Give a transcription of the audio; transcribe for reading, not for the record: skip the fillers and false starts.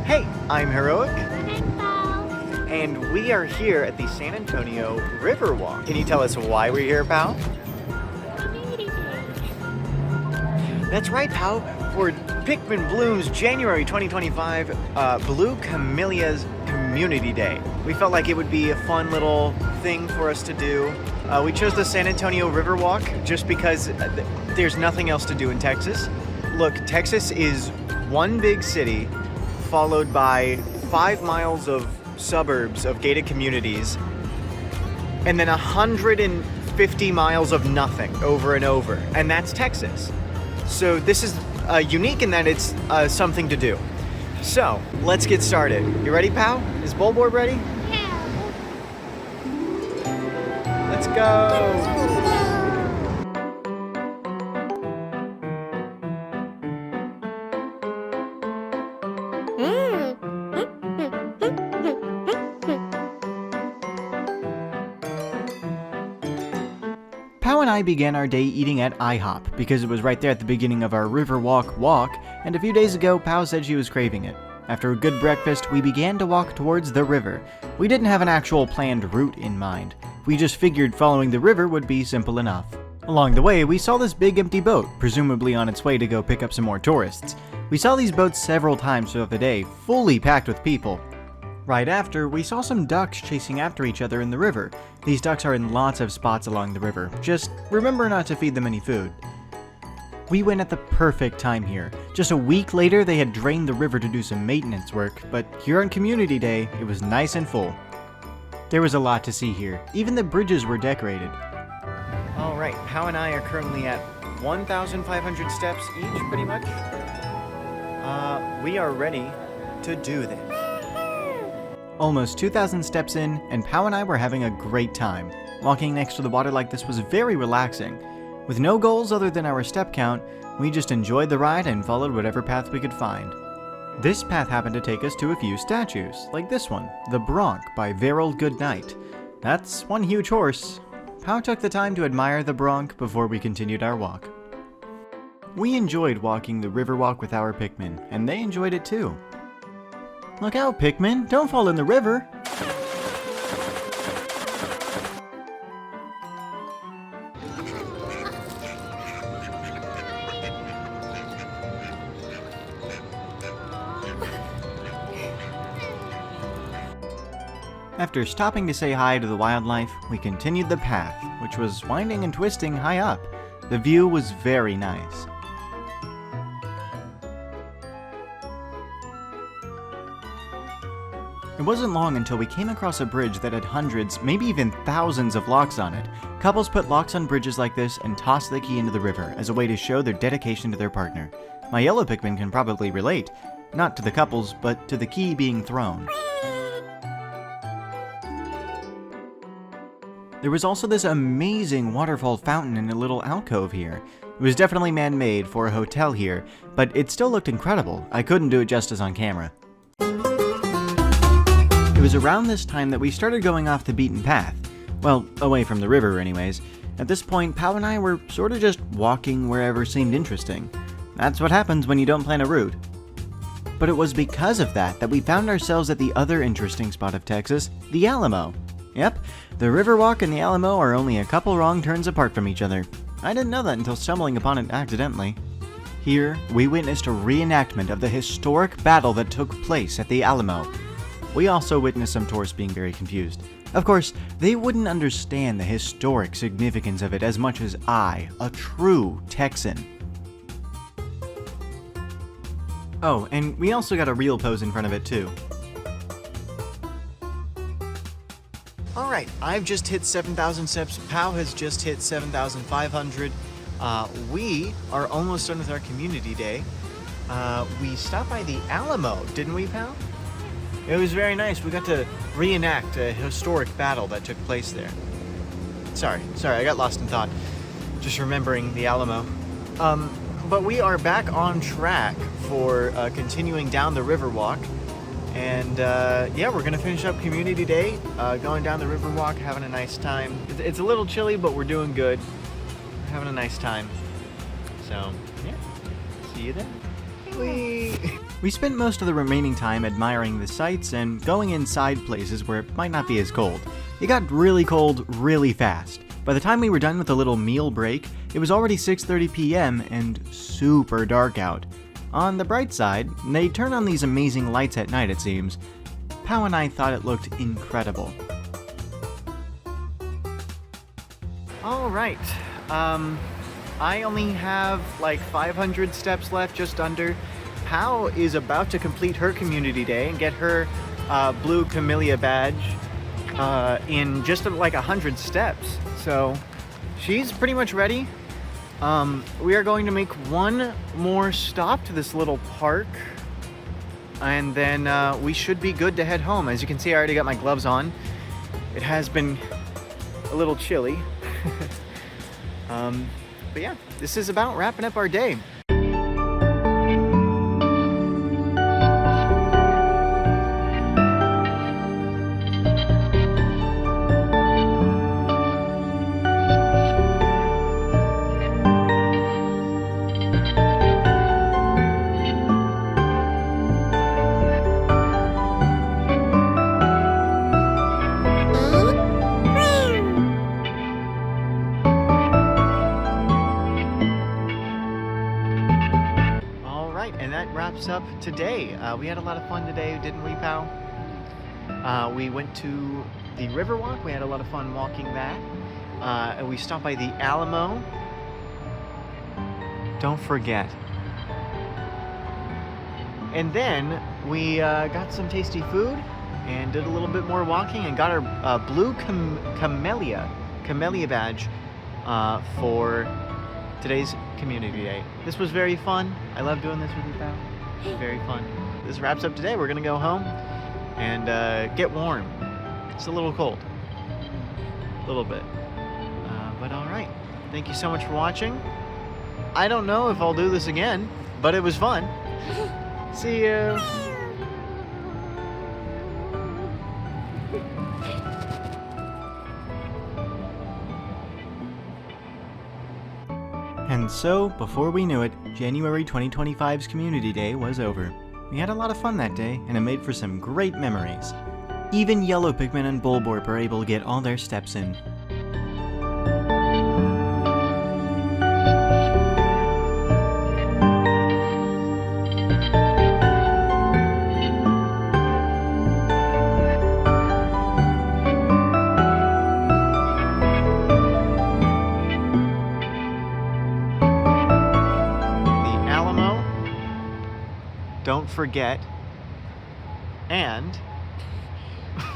Hey, I'm Heroic, I'm Pau. and we are here at the San Antonio Riverwalk. Can you tell us why we're here, Pau? Community Day. That's right, Pau. For Pikmin Bloom's January 2025 Blue Camellia's Community Day. We felt like it would be a fun little thing for us to do. We chose the San Antonio Riverwalk just because there's nothing else to do in Texas. Look, Texas is one big city followed by 5 miles of suburbs of gated communities and then 150 miles of nothing over and over, and that's Texas. So this is unique in that it's something to do. So let's get started. You ready, Pau? Is Bullboard ready? Yeah. Let's go. Pau and I began our day eating at IHOP because it was right there at the beginning of our Riverwalk walk, and a few days ago Pau said she was craving it. After a good breakfast, we began to walk towards the river. We didn't have an actual planned route in mind. We just figured following the river would be simple enough. Along the way, we saw this big empty boat, presumably on its way to go pick up some more tourists. We saw these boats several times throughout the day, fully packed with people. Right after, we saw some ducks chasing after each other in the river. These ducks are in lots of spots along the river. Just remember not to feed them any food. We went at the perfect time here. Just a week later, they had drained the river to do some maintenance work, but here on Community Day, it was nice and full. There was a lot to see here. Even the bridges were decorated. All right, Pau and I are currently at 1,500 steps each, pretty much. We are ready to do this. Almost 2,000 steps in, and Pau and I were having a great time. Walking next to the water like this was very relaxing. With no goals other than our step count, we just enjoyed the ride and followed whatever path we could find. This path happened to take us to a few statues, like this one, the Bronc by Verrill Goodnight. That's one huge horse. Pau took the time to admire the Bronc before we continued our walk. We enjoyed walking the Riverwalk with our Pikmin, and they enjoyed it too. Look out, Pikmin! Don't fall in the river! After stopping to say hi to the wildlife, we continued the path, which was winding and twisting high up. The view was very nice. It wasn't long until we came across a bridge that had hundreds, maybe even thousands of locks on it. Couples put locks on bridges like this and toss the key into the river as a way to show their dedication to their partner. My yellow Pikmin can probably relate, not to the couples, but to the key being thrown. There was also this amazing waterfall fountain in a little alcove here. It was definitely man-made for a hotel here, but it still looked incredible. I couldn't do it justice on camera. It was around this time that we started going off the beaten path. Well, away from the river anyways. At this point, Pau and I were sort of just walking wherever seemed interesting. That's what happens when you don't plan a route. But it was because of that we found ourselves at the other interesting spot of Texas, the Alamo. Yep, the Riverwalk and the Alamo are only a couple wrong turns apart from each other. I didn't know that until stumbling upon it accidentally. Here, we witnessed a reenactment of the historic battle that took place at the Alamo. We also witnessed some tourists being very confused. Of course, they wouldn't understand the historic significance of it as much as I, a true Texan. Oh, and we also got a real pose in front of it too. Alright, I've just hit 7,000 steps, Pau has just hit 7,500. We are almost done with our community day. We stopped by the Alamo, didn't we, Pau? It was very nice. We got to reenact a historic battle that took place there. Sorry, I got lost in thought. Just remembering the Alamo. But we are back on track for continuing down the Riverwalk. And yeah, we're gonna finish up Community Day, going down the Riverwalk, having a nice time. It's a little chilly, but we're doing good. We're having a nice time. So, yeah, see you then. Whee! We spent most of the remaining time admiring the sights and going inside places where it might not be as cold. It got really cold really fast. By the time we were done with the little meal break, it was already 6:30 p.m. and super dark out. On the bright side, they turn on these amazing lights at night, it seems. Pau and I thought it looked incredible. Alright, I only have like 500 steps left, just under. Pau is about to complete her community day and get her Blue Camellia badge in just like 100 steps. So she's pretty much ready. We are going to make one more stop to this little park, and then we should be good to head home. As you can see, I already got my gloves on. It has been a little chilly. But yeah, this is about wrapping up our day. And that wraps up today. We had a lot of fun today, didn't we, Pau? We went to the Riverwalk. We had a lot of fun walking that. And we stopped by the Alamo. Don't forget. And then we got some tasty food and did a little bit more walking and got our Blue Camellia badge for today's community day. This was very fun. I love doing this with you, Pau. Very fun. This wraps up today. We're gonna go home and get warm. It's a little cold. A little bit. But all right. Thank you so much for watching. I don't know if I'll do this again, but it was fun. See you. And so, before we knew it, January 2025's Community Day was over. We had a lot of fun that day, and it made for some great memories. Even Yellow Pikmin and Bulborb were able to get all their steps in. Don't forget, and